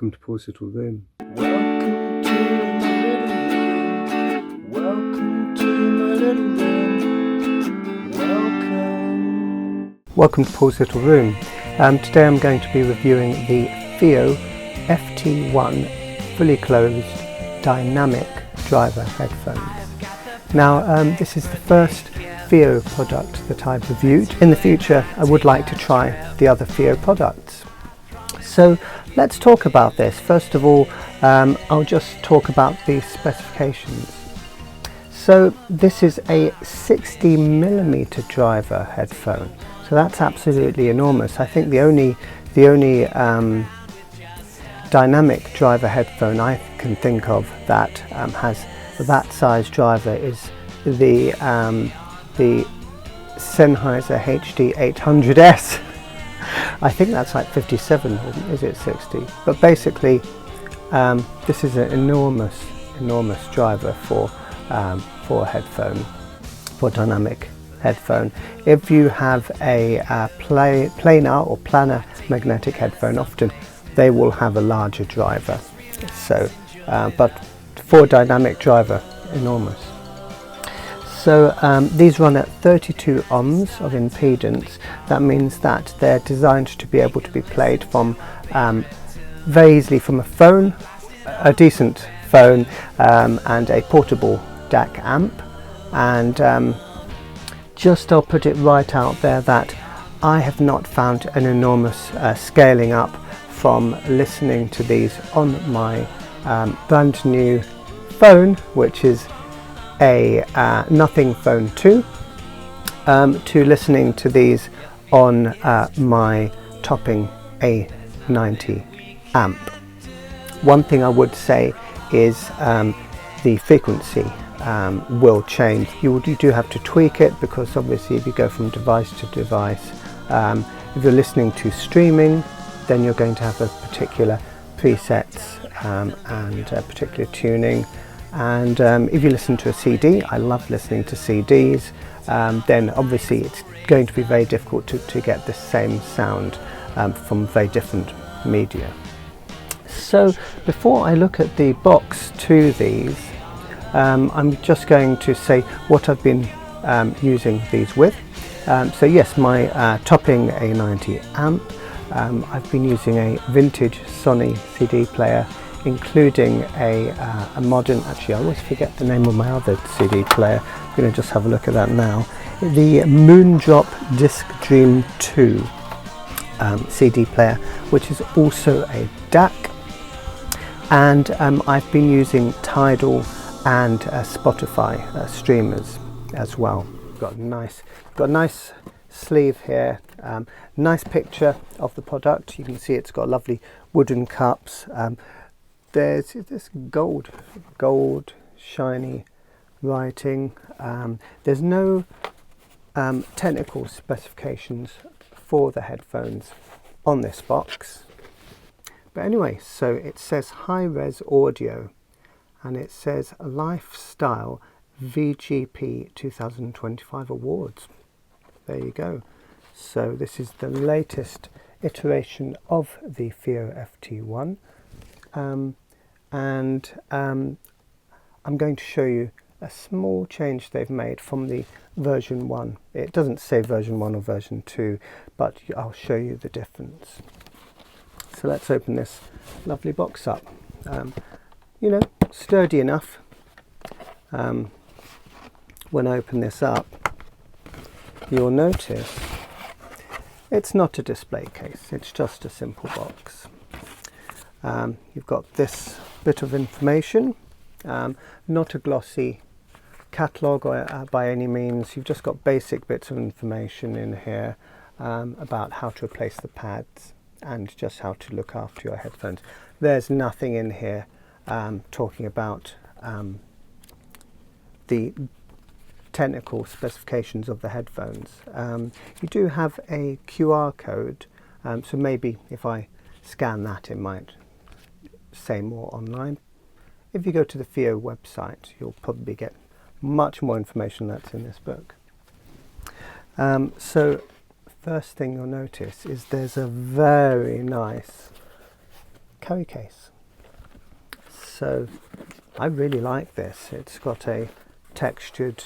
Welcome to Paul's Little Room. Welcome to Paul's Little Room. Today I'm going to be reviewing the Fiio FT1 fully closed dynamic driver headphones. Now this is the first Fiio product that I've reviewed. In the future I would like to try the other Fiio products. So let's talk about this. First of all, I'll just talk about the specifications. So this is a 60mm driver headphone. So that's absolutely enormous. I think the only dynamic driver headphone I can think of that has that size driver is the Sennheiser HD 800S. I think that's like 57, or is it 60? But basically, this is an enormous driver for a headphone, for dynamic headphone. If you have a planar or planar magnetic headphone, often they will have a larger driver. So, but for dynamic driver, enormous. So these run at 32 ohms of impedance. That means that they're designed to be able to be played from very easily from a phone, a decent phone, and a portable DAC amp. And I'll put it right out there that I have not found an enormous scaling up from listening to these on my brand new phone, which is a Nothing Phone 2, to listening to these on my topping A90 amp. One thing I would say is the frequency will change. You do have to tweak it, because obviously if you go from device to device, if you're listening to streaming, then you're going to have a particular presets and a particular tuning. And if you listen to a CD, I love listening to CDs, then obviously it's going to be very difficult to get the same sound from very different media. So before I look at the box to these, I'm just going to say what I've been using these with. So yes, my topping A90 amp, I've been using a vintage Sony CD player, including a modern, actually I always forget the name of my other CD player, I'm going to just have a look at that now, the Moondrop Disc Dream 2 CD player, which is also a DAC, and I've been using Tidal and Spotify streamers as well. Got a nice sleeve here, nice picture of the product. You can see it's got lovely wooden cups. There's this gold shiny writing. There's no technical specifications for the headphones on this box. But anyway, so it says high-res audio, and it says Lifestyle VGP 2025 Awards. There you go. So this is the latest iteration of the Fiio FT1. And I'm going to show you a small change they've made from the version 1. It doesn't say version 1 or version 2, but I'll show you the difference. So let's open this lovely box up. You know, sturdy enough. When I open this up, you'll notice it's not a display case, it's just a simple box. You've got this bit of information, not a glossy catalogue by any means. You've just got basic bits of information in here about how to replace the pads and just how to look after your headphones. There's nothing in here talking about the technical specifications of the headphones. You do have a QR code, so maybe if I scan that it might say more online. If you go to the Fiio website, you'll probably get much more information that's in this book. So first thing you'll notice is there's a very nice carry case. So I really like this. It's got a textured,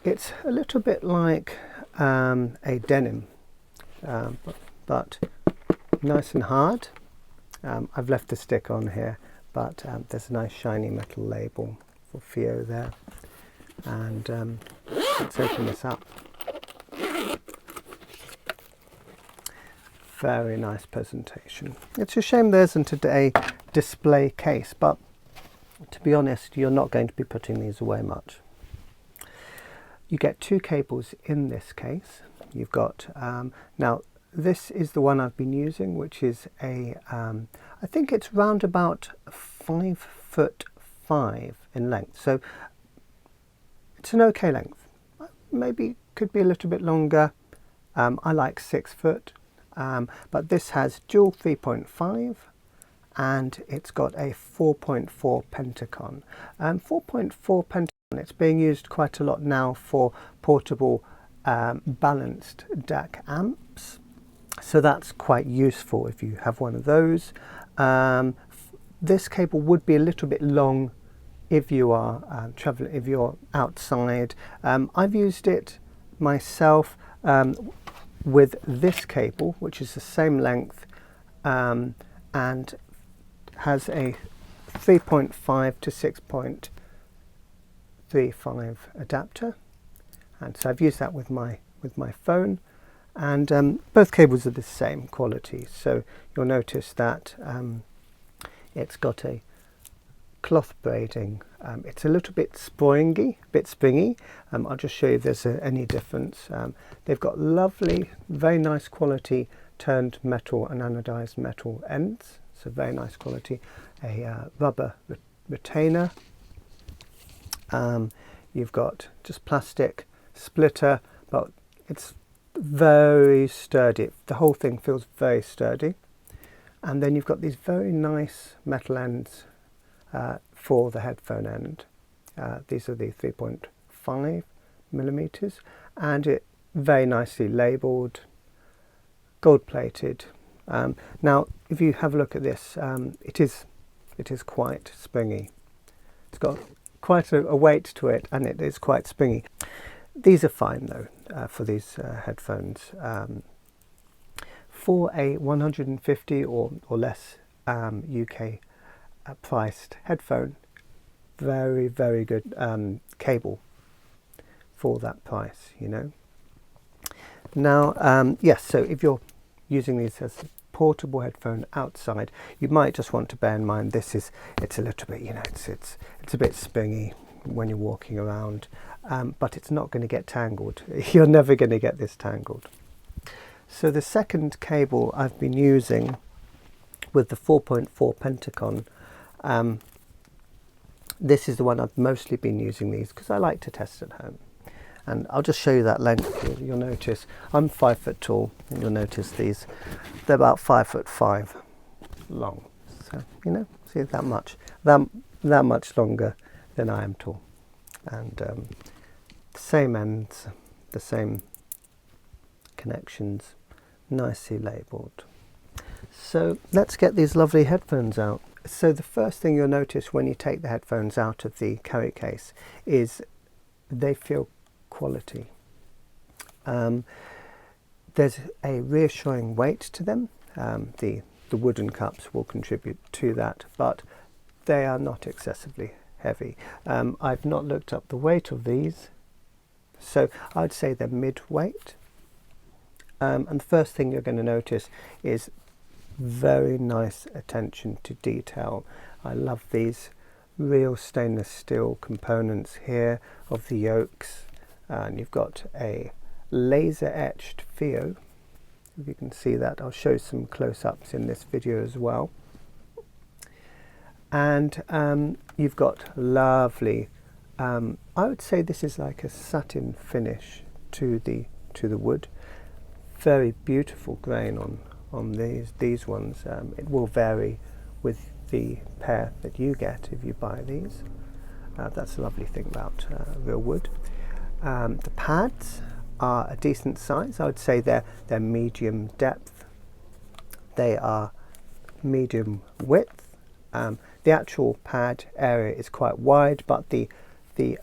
it's a little bit like a denim, but nice and hard. I've left the stick on here, but there's a nice shiny metal label for Fiio there. And let's open this up. Very nice presentation. It's a shame there isn't a display case, but to be honest, you're not going to be putting these away much. You get two cables in this case. You've got, now this is the one I've been using, which is a, I think it's round about 5'5" in length. So it's an okay length. Maybe could be a little bit longer. I like 6 foot. But this has dual 3.5 and it's got a 4.4 Pentacon. 4.4 Pentacon, it's being used quite a lot now for portable balanced DAC amps. So that's quite useful if you have one of those. This cable would be a little bit long if you are traveling, if you're outside. I've used it myself with this cable, which is the same length and has a 3.5 to 6.35 adapter, and so I've used that with my phone, and both cables are the same quality. So you'll notice that it's got a cloth braiding. It's a little bit springy. I'll just show you if there's any difference. They've got lovely, very nice quality turned metal and anodized metal ends. So very nice quality. A rubber retainer. You've got just plastic splitter, but it's very sturdy. The whole thing feels very sturdy. And then you've got these very nice metal ends for the headphone end. These are the 3.5 millimeters, and it very nicely labelled, gold plated. Now if you have a look at this, it is quite springy. It's got quite a weight to it, and it is quite springy. These are fine though for these headphones. For a 150 or less UK priced headphone, very good cable for that price, you know. Now yes, so if you're using these as a portable headphone outside, you might just want to bear in mind it's a little bit, you know, it's a bit springy when you're walking around, but it's not going to get tangled. You're never going to get this tangled. So the second cable I've been using with the 4.4 Pentacon, this is the one I've mostly been using these because I like to test at home. And I'll just show you that length. You'll notice I'm 5 foot tall, and you'll notice these, they're about 5'5" long. So, you know, see that much longer than I am tall. And the same ends, the same connections, nicely labelled. So let's get these lovely headphones out. So the first thing you'll notice when you take the headphones out of the carry case is they feel quality. There's a reassuring weight to them. The wooden cups will contribute to that, but they are not excessively heavy. I've not looked up the weight of these, so I'd say they're mid-weight. And the first thing you're going to notice is very nice attention to detail. I love these real stainless steel components here of the yokes, and you've got a laser etched Fiio. If you can see that, I'll show some close-ups in this video as well. And you've got lovely, I would say this is like a satin finish to the wood. Very beautiful grain on these ones. It will vary with the pair that you get if you buy these. That's a lovely thing about real wood. The pads are a decent size. I would say they're medium depth. They are medium width. The actual pad area is quite wide, but the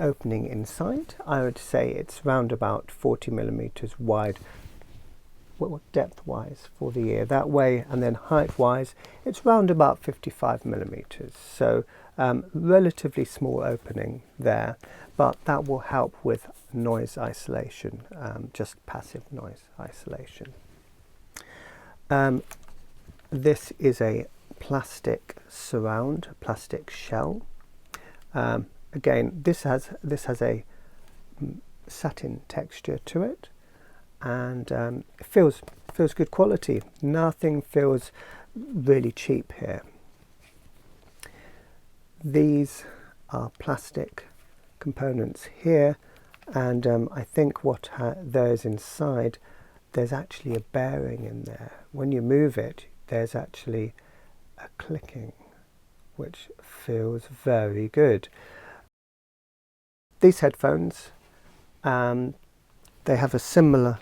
opening inside, I would say it's round about 40 millimeters wide, depth wise for the ear that way, and then height wise it's round about 55 millimeters. So relatively small opening there, but that will help with noise isolation, just passive noise isolation. This is a plastic surround, plastic shell. Again, this has a satin texture to it, and it feels good quality. Nothing feels really cheap here. These are plastic components here, and I think what there is inside, there's actually a bearing in there. When you move it, there's actually a clicking, which feels very good. These headphones, they have a similar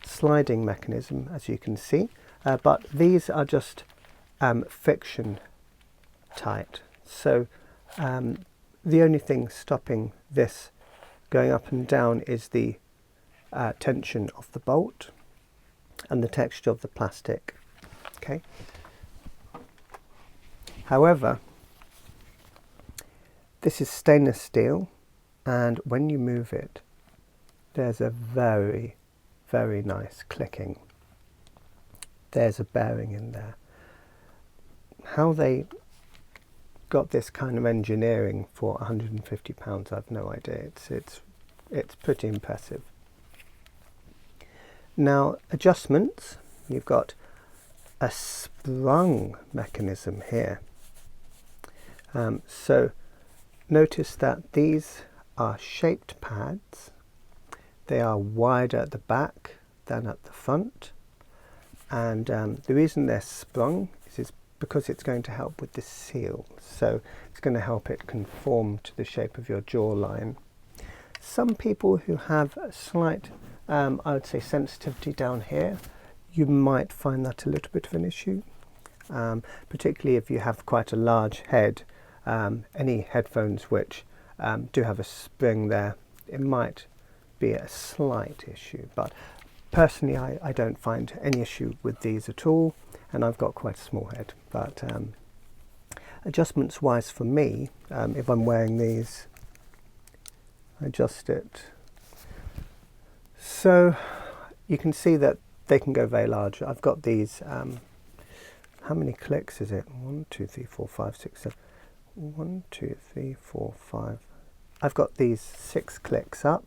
sliding mechanism, as you can see, but these are just friction tight. So the only thing stopping this going up and down is the tension of the bolt and the texture of the plastic. Okay. However, this is stainless steel, and when you move it, there's a very, very nice clicking. There's a bearing in there. How they got this kind of engineering for £150, I've no idea. It's pretty impressive. Now, adjustments, you've got a sprung mechanism here. So notice that these are shaped pads. They are wider at the back than at the front, and the reason they're sprung is because it's going to help with the seal. So it's going to help it conform to the shape of your jawline. Some people who have a slight, I would say, sensitivity down here, you might find that a little bit of an issue, particularly if you have quite a large head. Any headphones which do have a spring there, it might be a slight issue, but personally I don't find any issue with these at all, and I've got quite a small head. But adjustments wise for me, if I'm wearing these, I adjust it so you can see that they can go very large. I've got these, how many clicks is it? 1, 2, 3, 4, 5, 6, 7. 1, 2, 3, 4, 5. I've got these 6 clicks up,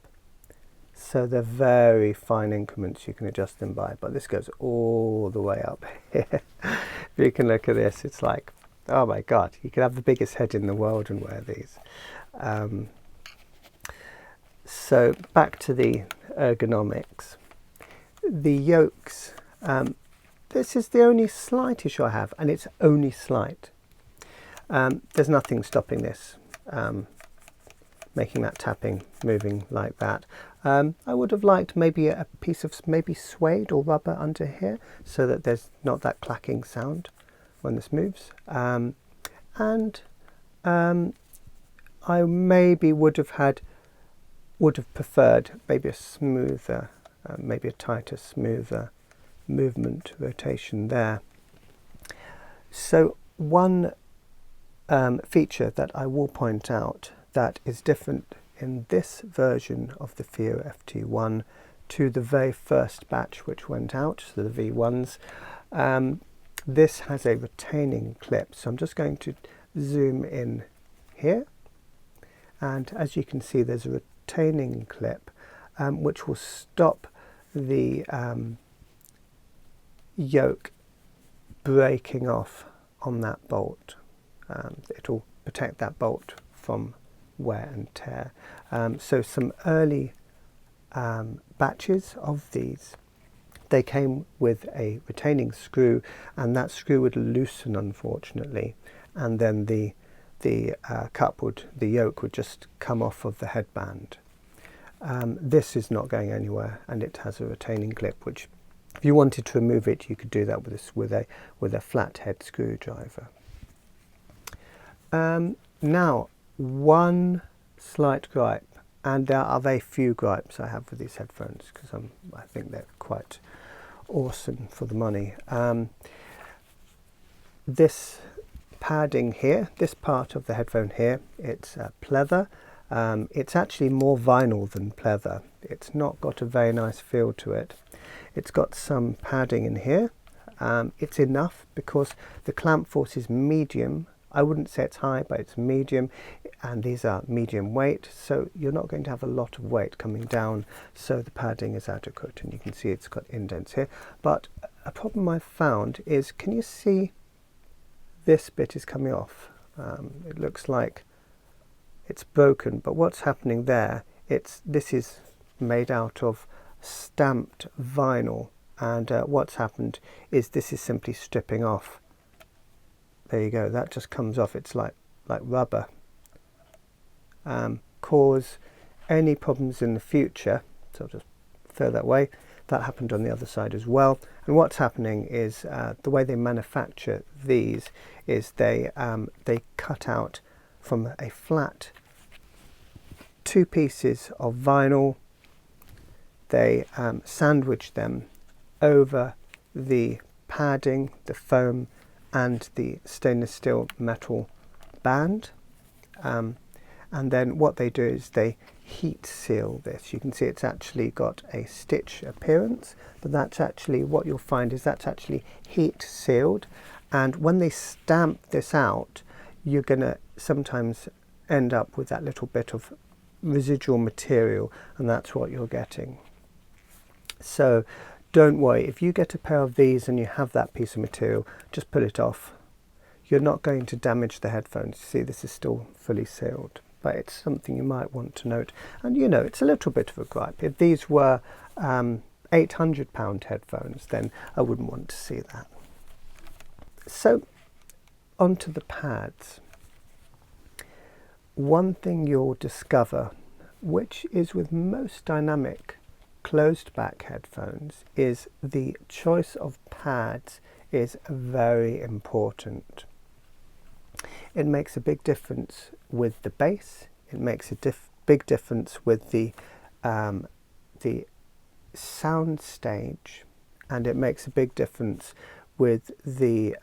so they're very fine increments. You can adjust them by, but this goes all the way up here. If you can look at this, it's like, oh my god, you could have the biggest head in the world and wear these. So back to the ergonomics. The yokes, this is the only slight issue I have, and it's only slight. There's nothing stopping this, making that tapping, moving like that. I would have liked maybe a piece of maybe suede or rubber under here, so that there's not that clacking sound when this moves. And I maybe would have preferred maybe a smoother, maybe a tighter, smoother movement rotation there. So one feature that I will point out that is different in this version of the Fiio FT1 to the very first batch which went out, so the V1s, this has a retaining clip. So I'm just going to zoom in here, and as you can see, there's a retaining clip which will stop the yoke breaking off on that bolt. It'll protect that bolt from wear and tear. So some early batches of these, they came with a retaining screw, and that screw would loosen, unfortunately, and then the yoke would just come off of the headband. This is not going anywhere, and it has a retaining clip which If you wanted to remove it, you could do that with a flathead screwdriver. Now, one slight gripe, and there are very few gripes I have with these headphones because I think they're quite awesome for the money. This padding here, this part of the headphone here, it's pleather. It's actually more vinyl than pleather. It's not got a very nice feel to it. It's got some padding in here. It's enough because the clamp force is medium. I wouldn't say it's high, but it's medium, and these are medium weight, so you're not going to have a lot of weight coming down, so the padding is adequate, and you can see it's got indents here. But a problem I've found is, can you see this bit is coming off? It looks like it's broken, but what's happening there, this is made out of stamped vinyl, and what's happened is this is simply stripping off. There you go, that just comes off. It's like rubber. Cause any problems in the future, so I'll just throw that away. That happened on the other side as well. And what's happening is the way they manufacture these is they cut out from a flat 2 pieces of vinyl. They sandwich them over the padding, the foam, and the stainless steel metal band, and then what they do is they heat seal this. You can see it's actually got a stitch appearance, but that's actually what you'll find is that's actually heat sealed, and when they stamp this out, you're going to sometimes end up with that little bit of residual material, and that's what you're getting. So don't worry, if you get a pair of these and you have that piece of material, just pull it off. You're not going to damage the headphones. See, this is still fully sealed, but it's something you might want to note. And you know, it's a little bit of a gripe. If these were £800 headphones, then I wouldn't want to see that. So, onto the pads. One thing you'll discover, which is with most dynamic closed-back headphones, is the choice of pads is very important. It makes a big difference with the bass. It makes a big difference with the sound stage, and it makes a big difference with the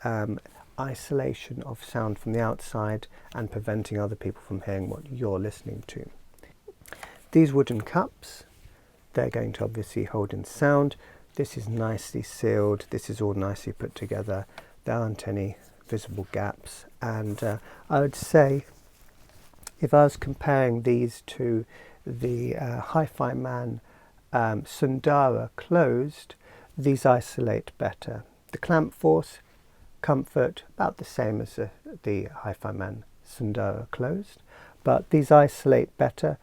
isolation of sound from the outside and preventing other people from hearing what you're listening to. These wooden cups, they're going to obviously hold in sound. This is nicely sealed. This is all nicely put together. There aren't any visible gaps. And I would say, if I was comparing these to the Hifiman Sundara Closed, these isolate better. The clamp force, comfort, about the same as the Hifiman Sundara Closed, but these isolate better.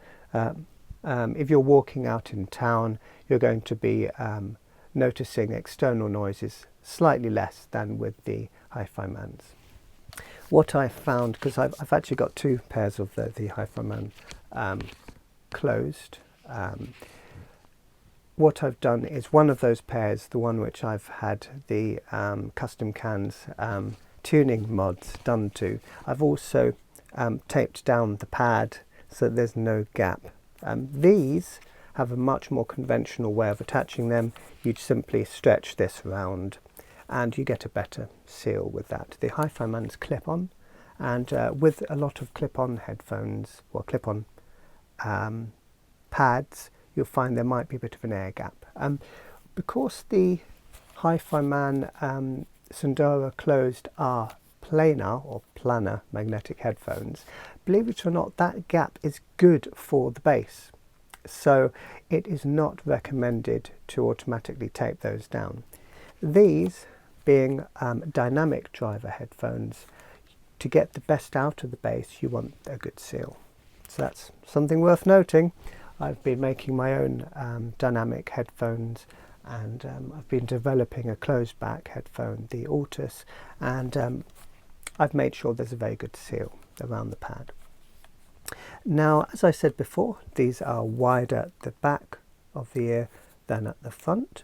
If you're walking out in town, you're going to be noticing external noises slightly less than with the Hifimans. What I found, because I've actually got 2 pairs of the Hifiman Closed, what I've done is one of those pairs, the one which I've had the custom cans tuning mods done to, I've also taped down the pad so that there's no gap. These have a much more conventional way of attaching them. You'd simply stretch this around and you get a better seal with that. The Hifiman's clip-on, and with a lot of clip-on headphones, or clip-on pads, you'll find there might be a bit of an air gap. Because the Hifiman Sundara Closed are planar or planar magnetic headphones, believe it or not, that gap is good for the bass. So it is not recommended to automatically tape those down. These being dynamic driver headphones, to get the best out of the bass, you want a good seal. So that's something worth noting. I've been making my own dynamic headphones, and I've been developing a closed back headphone, the Altus, and I've made sure there's a very good seal around the pad. Now, as I said before, these are wider at the back of the ear than at the front.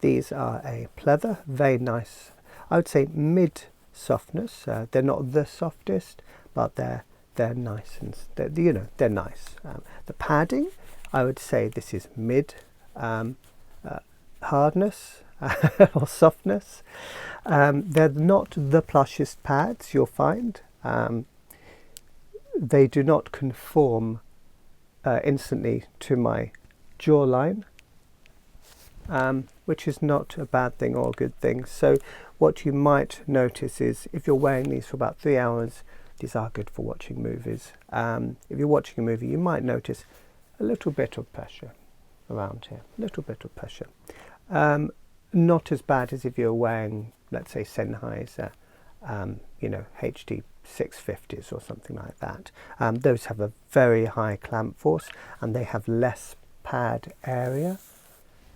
These are a pleather, very nice, I would say mid softness. They're not the softest, but they're nice, and they're nice. The padding, I would say this is mid hardness or softness. They're not the plushest pads you'll find. They do not conform instantly to my jawline, which is not a bad thing or a good thing. So what you might notice is if you're wearing these for about 3 hours, these are good for watching movies. If you're watching a movie, you might notice a little bit of pressure around here, a little bit of pressure. Not as bad as if you're wearing, let's say, Sennheiser, HD 650s or something like that. Those have a very high clamp force and they have less pad area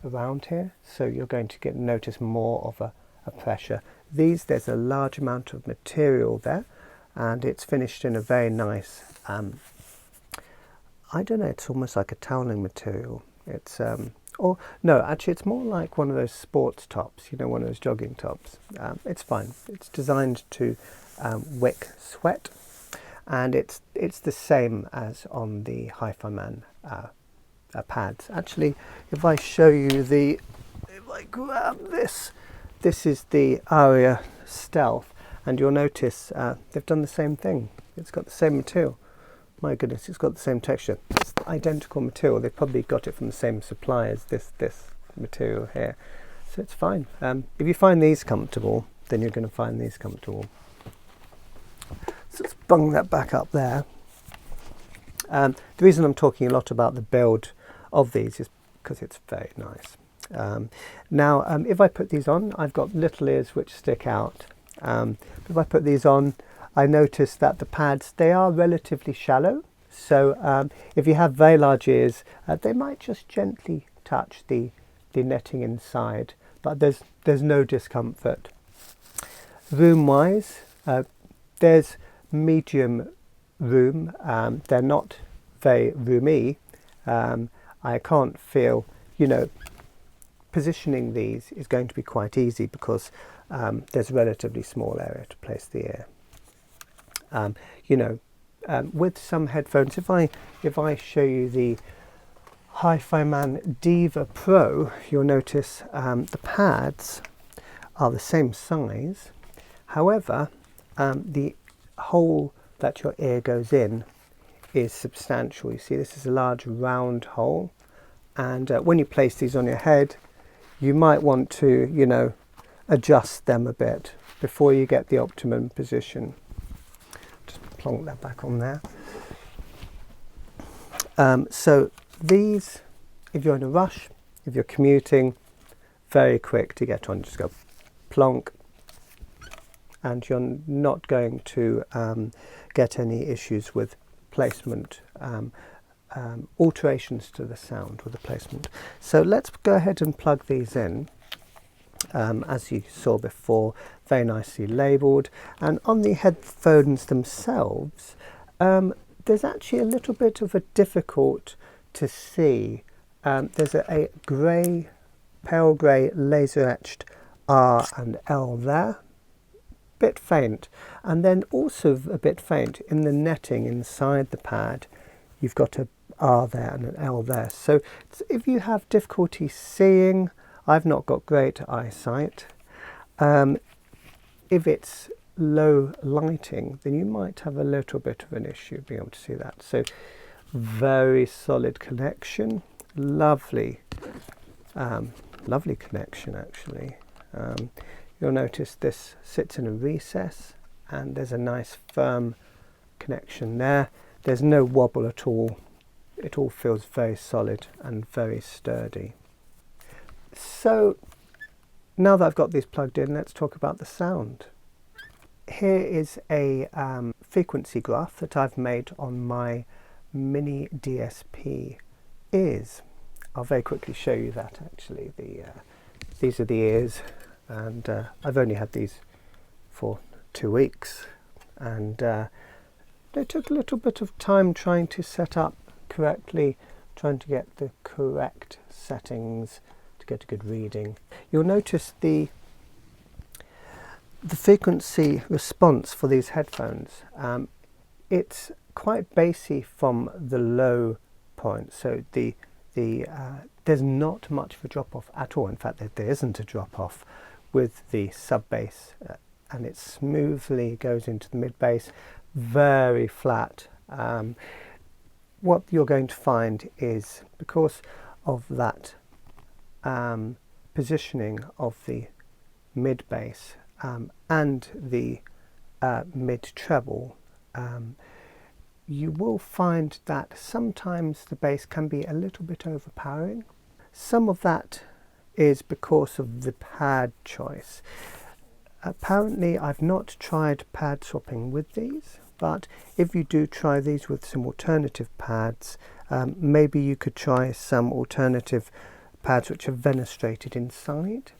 around here, so you're going to notice more of a pressure. There's a large amount of material there, and it's finished in a very nice, I don't know, it's almost like a toweling material. It's or no, actually it's more like one of those sports tops, one of those jogging tops. It's fine. It's designed to wick sweat, and it's the same as on the Hifiman pads. Actually, if I show you if I grab this is the Aria Stealth, and you'll notice they've done the same thing. It's got the same material. My goodness, it's got the same texture. It's the identical material. They've probably got it from the same supply as this material here. So it's fine. If you find these comfortable, then you're going to find these comfortable. So let's bung that back up there. The reason I'm talking a lot about the build of these is because it's very nice. Now, if I put these on, I've got little ears which stick out. If I put these on, I notice that the pads, they are relatively shallow. So if you have very large ears, they might just gently touch the netting inside, but there's no discomfort. Room-wise, there's medium room. They're not very roomy. I can't feel, positioning these is going to be quite easy because there's a relatively small area to place the ear. With some headphones, if I show you the Hifiman Deva Pro, you'll notice the pads are the same size. However, the hole that your ear goes in is substantial. You see, this is a large round hole, and when you place these on your head, you might want to, adjust them a bit before you get the optimum position. Just plonk that back on there. So these, if you're in a rush, if you're commuting, very quick to get on. Just go plonk, and you're not going to get any issues with placement, alterations to the sound with the placement. So let's go ahead and plug these in. As you saw before, very nicely labelled, and on the headphones themselves, there's actually a little bit of a difficult to see. There's a grey, pale grey laser etched R and L there, bit faint, and then also a bit faint in the netting inside the pad. You've got a R there and an L there. So if you have difficulty seeing, I've not got great eyesight. If it's low lighting, then you might have a little bit of an issue being able to see that. So very solid connection, lovely connection actually. You'll notice this sits in a recess, and there's a nice firm connection there. There's no wobble at all. It all feels very solid and very sturdy. So now that I've got these plugged in, let's talk about the sound. Here is a frequency graph that I've made on my mini DSP ears. I'll very quickly show you that actually. These are the ears, and I've only had these for 2 weeks, and they took a little bit of time trying to set up correctly, trying to get the correct settings to get a good reading. You'll notice the frequency response for these headphones. It's quite bassy from the low point, so there's not much of a drop off at all. In fact, there isn't a drop off with the sub bass, and it smoothly goes into the mid bass, very flat. What you're going to find is, because of that positioning of the mid bass and the mid treble, you will find that sometimes the bass can be a little bit overpowering. Some of that is because of the pad choice. Apparently I've not tried pad swapping with these, but if you do try these with some alternative pads, maybe you could try some alternative pads which are fenestrated inside.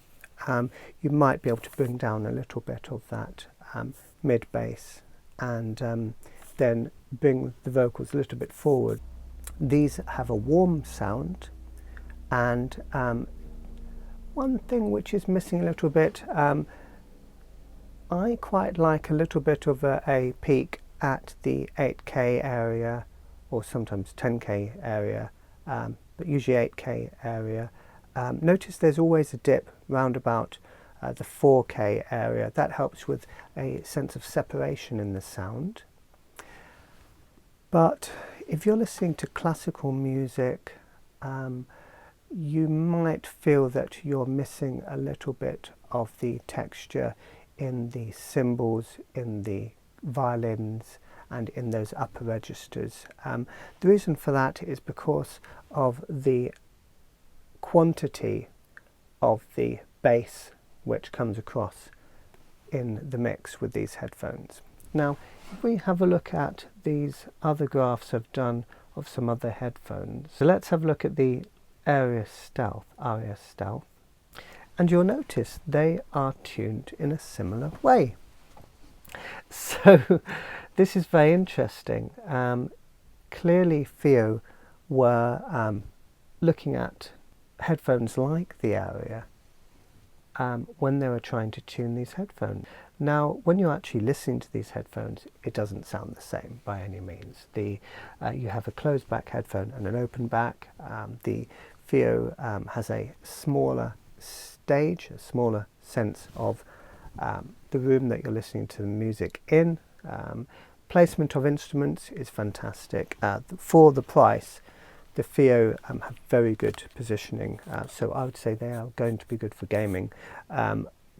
You might be able to bring down a little bit of that mid bass and then bring the vocals a little bit forward. These have a warm sound, and one thing which is missing a little bit, I quite like a little bit of a peak at the 8K area, or sometimes 10K area, but usually 8K area. Notice there's always a dip round about the 4K area. That helps with a sense of separation in the sound. But if you're listening to classical music, you might feel that you're missing a little bit of the texture in the cymbals, in the violins, and in those upper registers. The reason for that is because of the quantity of the bass which comes across in the mix with these headphones. Now, if we have a look at these other graphs I've done of some other headphones, so let's have a look at the ARIA Stealth, and you'll notice they are tuned in a similar way. So this is very interesting. Clearly Fiio were looking at headphones like the ARIA when they were trying to tune these headphones. Now, when you're actually listening to these headphones, it doesn't sound the same by any means. You have a closed back headphone and an open back. The Fiio has a smaller stage, a smaller sense of the room that you're listening to the music in. Placement of instruments is fantastic. For the price, the Fiio have very good positioning, so I would say they are going to be good for gaming,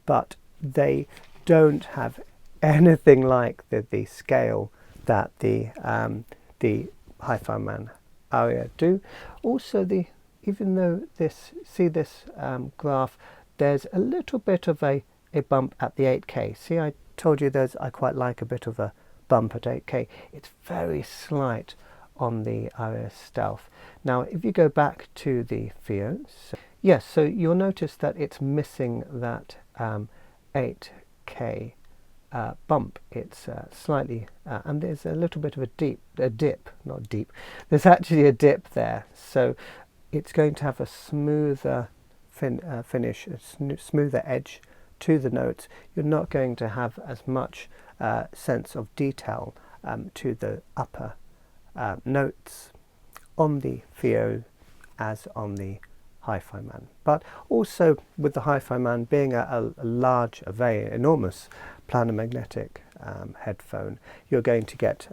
but they don't have anything like the scale that the Hifiman ARIA do. Also, even though this graph, there's a little bit of a bump at the 8K. See, I told you I quite like a bit of a bump at 8K. It's very slight on the ARIA Stealth. Now, if you go back to the Fiio, yes, so you'll notice that it's missing that 8K bump. It's slightly, and there's a little bit of a dip, not deep. There's actually a dip there, so it's going to have a smoother finish, a smoother edge to the notes. You're not going to have as much sense of detail to the upper notes on the Fiio as on the Hifiman. But also with the Hifiman being a very enormous planar magnetic headphone, you're going to get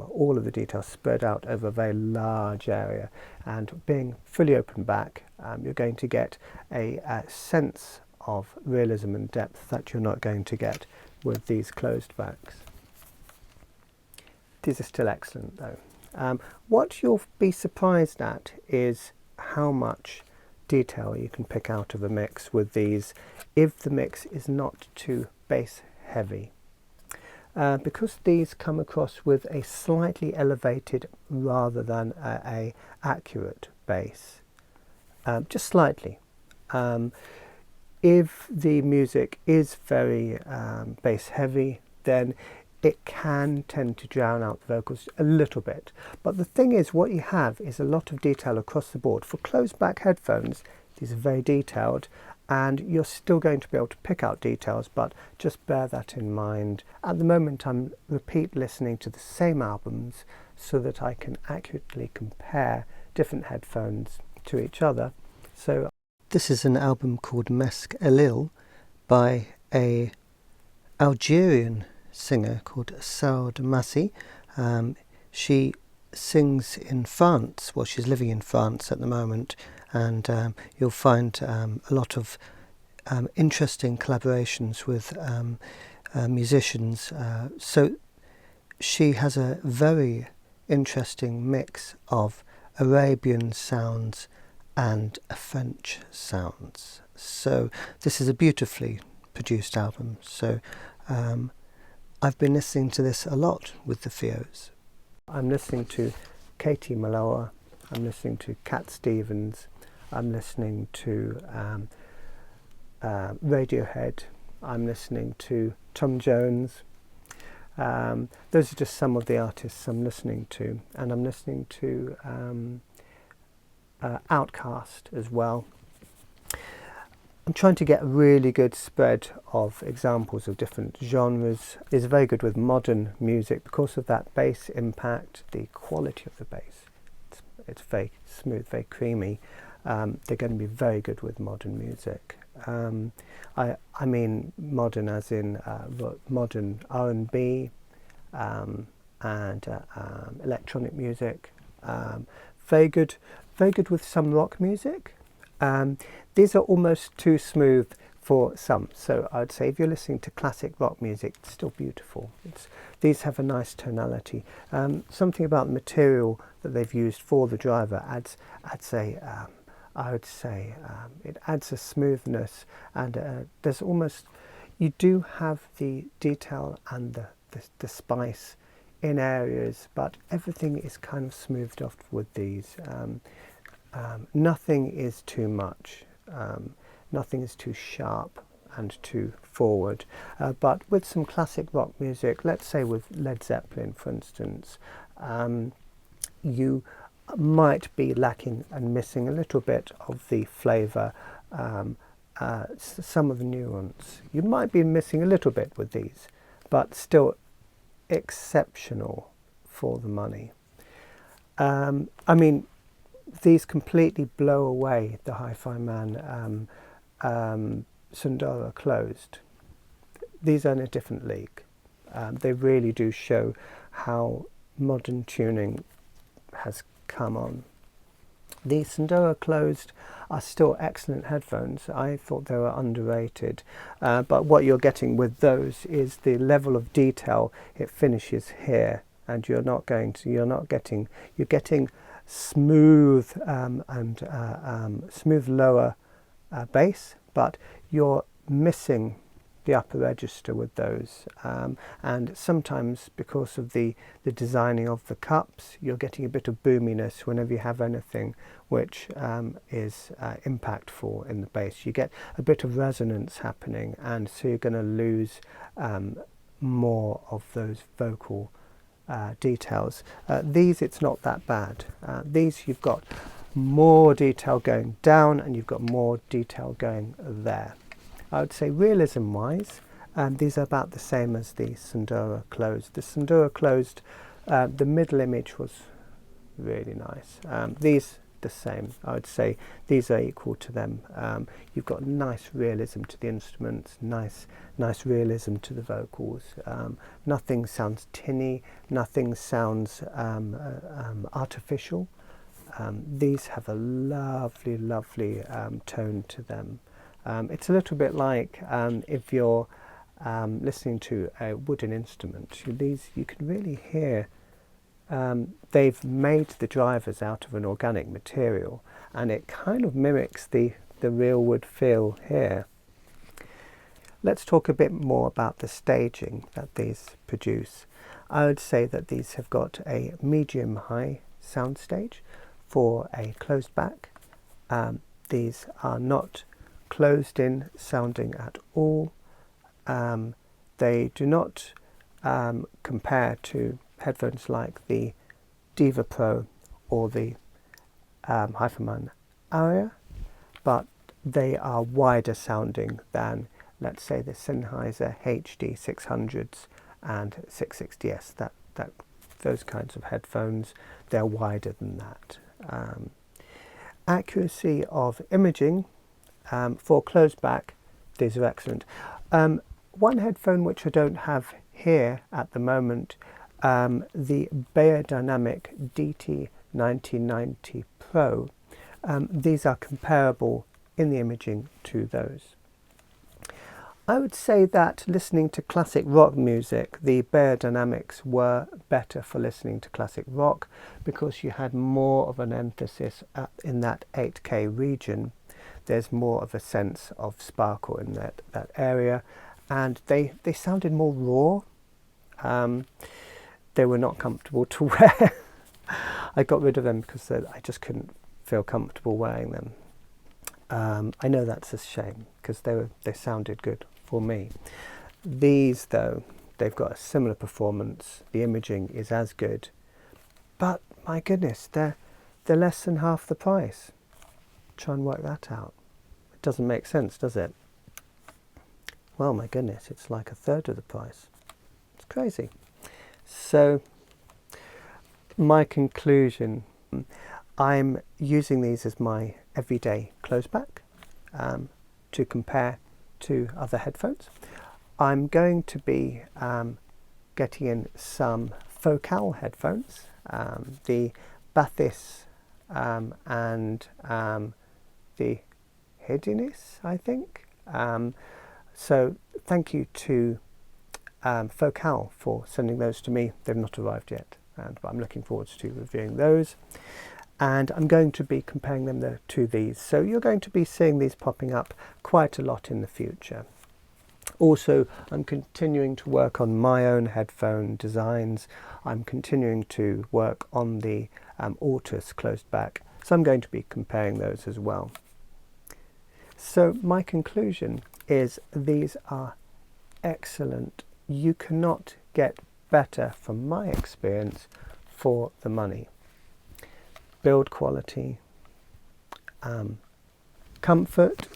all of the details spread out over a very large area, and being fully open back, you're going to get a sense of realism and depth that you're not going to get with these closed backs. These are still excellent though. What you'll be surprised at is how much detail you can pick out of a mix with these if the mix is not too bass heavy. Because these come across with a slightly elevated rather than a accurate bass, just slightly. If the music is very bass heavy, then it can tend to drown out the vocals a little bit. But the thing is, what you have is a lot of detail across the board. For closed back headphones, These are very detailed, and you're still going to be able to pick out details, but just bear that in mind. At the moment I'm repeat listening to the same albums so that I can accurately compare different headphones to each other. So this is an album called Mesk Elil by a Algerian singer called Saud Massi. She sings in France. Well, she's living in France at the moment, and you'll find a lot of interesting collaborations with musicians. So she has a very interesting mix of Arabian sounds and French sounds. So this is a beautifully produced album. So I've been listening to this a lot with the Fios. I'm listening to Katie Maloa, I'm listening to Cat Stevens, I'm listening to Radiohead, I'm listening to Tom Jones. Those are just some of the artists I'm listening to, and I'm listening to Outkast as well. I'm trying to get a really good spread of examples of different genres. It's very good with modern music because of that bass impact, the quality of the bass. It's very smooth, very creamy. They're going to be very good with modern music. I mean modern as in modern R&B and electronic music. Very good with some rock music. These are almost too smooth for some, so I'd say if you're listening to classic rock music, it's still beautiful. These have a nice tonality. Something about the material that they've used for the driver adds, I would say it adds a smoothness, and there's almost, you do have the detail and the spice in areas, but everything is kind of smoothed off with these. Nothing is too much, nothing is too sharp and too forward, but with some classic rock music, let's say with Led Zeppelin for instance, you might be lacking and missing a little bit of the flavour, some of the nuance. You might be missing a little bit with these, but still exceptional for the money. I mean, these completely blow away the Hifiman Sundara Closed. These are in a different league. They really do show how modern tuning has come on. The Sundara Closed are still excellent headphones. I thought they were underrated, but what you're getting with those is the level of detail. It finishes here, and you're getting smooth smooth lower bass, but you're missing the upper register with those, and sometimes because of the designing of the cups, you're getting a bit of boominess whenever you have anything which is impactful in the bass. You get a bit of resonance happening, and so you're going to lose more of those vocal details. These, it's not that bad. These, you've got more detail going down and you've got more detail going there. I would say realism wise, these are about the same as the Sundara Closed. The Sundara Closed, the middle image was really nice. These the same. I would say these are equal to them. You've got nice realism to the instruments, nice realism to the vocals. Nothing sounds tinny, nothing sounds artificial. These have a lovely tone to them. It's a little bit like if you're listening to a wooden instrument. These, you can really hear they've made the drivers out of an organic material, and it kind of mimics the real wood feel here. Let's talk a bit more about the staging that these produce. I would say that these have got a medium-high sound stage for a closed-back. These are not closed-in sounding at all. They do not compare to headphones like the Deva Pro or the Hifiman Aria. but they are wider sounding than, let's say, the Sennheiser HD 600s and 660S. Those kinds of headphones, they're wider than that. Accuracy of imaging for closed back, these are excellent. One headphone which I don't have here at the moment, the Beyerdynamic DT1990 Pro. These are comparable in the imaging to those. I would say that listening to classic rock music, the Beyerdynamics were better for listening to classic rock because you had more of an emphasis in that 8K region. There's more of a sense of sparkle in that area, and they sounded more raw. They were not comfortable to wear. I got rid of them because I just couldn't feel comfortable wearing them. I know that's a shame because they sounded good for me. These, though, they've got a similar performance. The imaging is as good, but my goodness, they're less than half the price. Try and work that out. It doesn't make sense, does it? Well, my goodness, it's like a third of the price. It's crazy. So, my conclusion, I'm using these as my everyday closed-back to compare to other headphones. I'm going to be getting in some Focal headphones, the Bathis and the Hidinis, I think. So thank you to Focal for sending those to me. They've not arrived yet, but I'm looking forward to reviewing those. And I'm going to be comparing them to these. So you're going to be seeing these popping up quite a lot in the future. Also, I'm continuing to work on my own headphone designs. I'm continuing to work on the Altus closed back. So I'm going to be comparing those as well. So my conclusion is these are excellent. You cannot get better, from my experience, for the money. Build quality, comfort,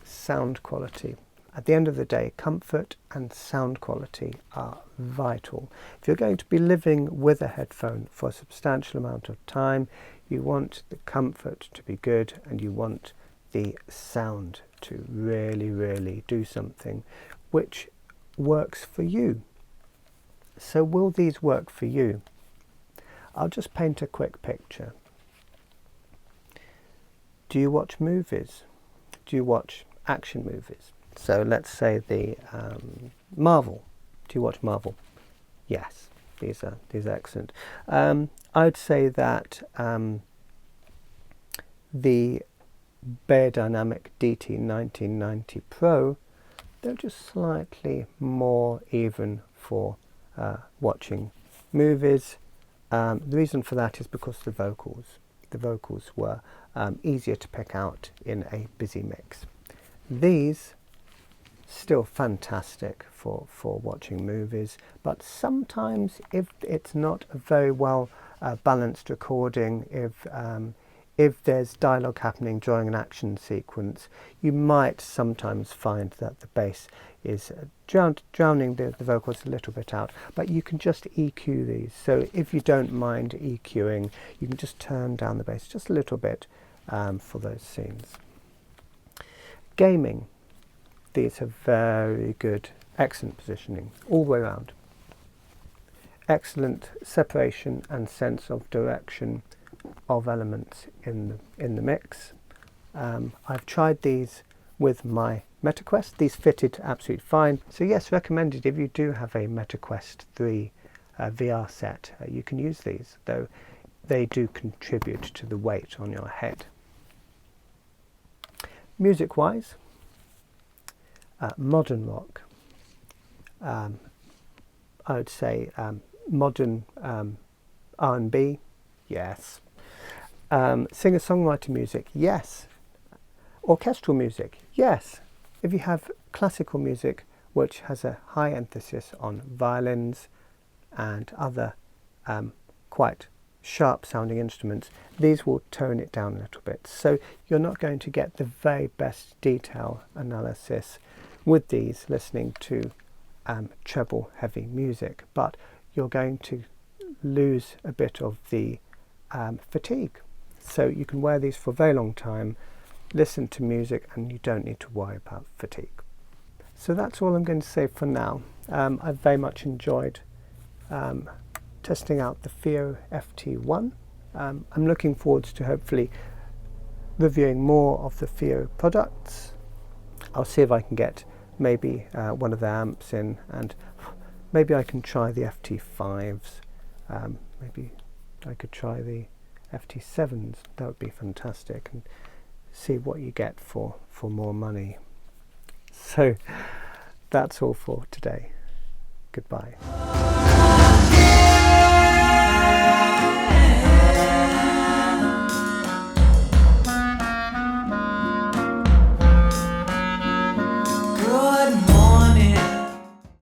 sound quality. At the end of the day, comfort and sound quality are vital. If you're going to be living with a headphone for a substantial amount of time, you want the comfort to be good and you want the sound to really, really do something which works for you. So will these work for you? I'll just paint a quick picture. Do you watch movies? Do you watch action movies? So let's say the Marvel. Do you watch Marvel? Yes, these are excellent. I'd say that the Beyerdynamic DT1990 Pro, they're just slightly more even for watching movies. The reason for that is because the vocals were easier to pick out in a busy mix. These still fantastic for watching movies, but sometimes if it's not a very well balanced recording, if there's dialogue happening during an action sequence, you might sometimes find that the bass is drowning the vocals a little bit out, but you can just EQ these. So if you don't mind EQing, you can just turn down the bass just a little bit for those scenes. Gaming. These are very good, excellent positioning all the way around. Excellent separation and sense of direction of elements in the mix. I've tried these with my MetaQuest. These fitted absolutely fine. So yes, recommended if you do have a MetaQuest 3 VR set. You can use these, though they do contribute to the weight on your head. Music-wise, modern rock. I would say modern R&B, yes. Singer-songwriter music, yes. Orchestral music, yes. If you have classical music which has a high emphasis on violins and other quite sharp sounding instruments, these will tone it down a little bit. So you're not going to get the very best detail analysis with these listening to treble heavy music, but you're going to lose a bit of the fatigue. So you can wear these for a very long time, listen to music, and you don't need to worry about fatigue. So that's all I'm going to say for now. I've very much enjoyed testing out the Fiio FT1. I'm looking forward to hopefully reviewing more of the Fiio products. I'll see if I can get maybe one of the amps in, and maybe I can try the FT5s. Maybe I could try the FT7s. That would be fantastic, and see what you get for more money. So that's all for today. Goodbye.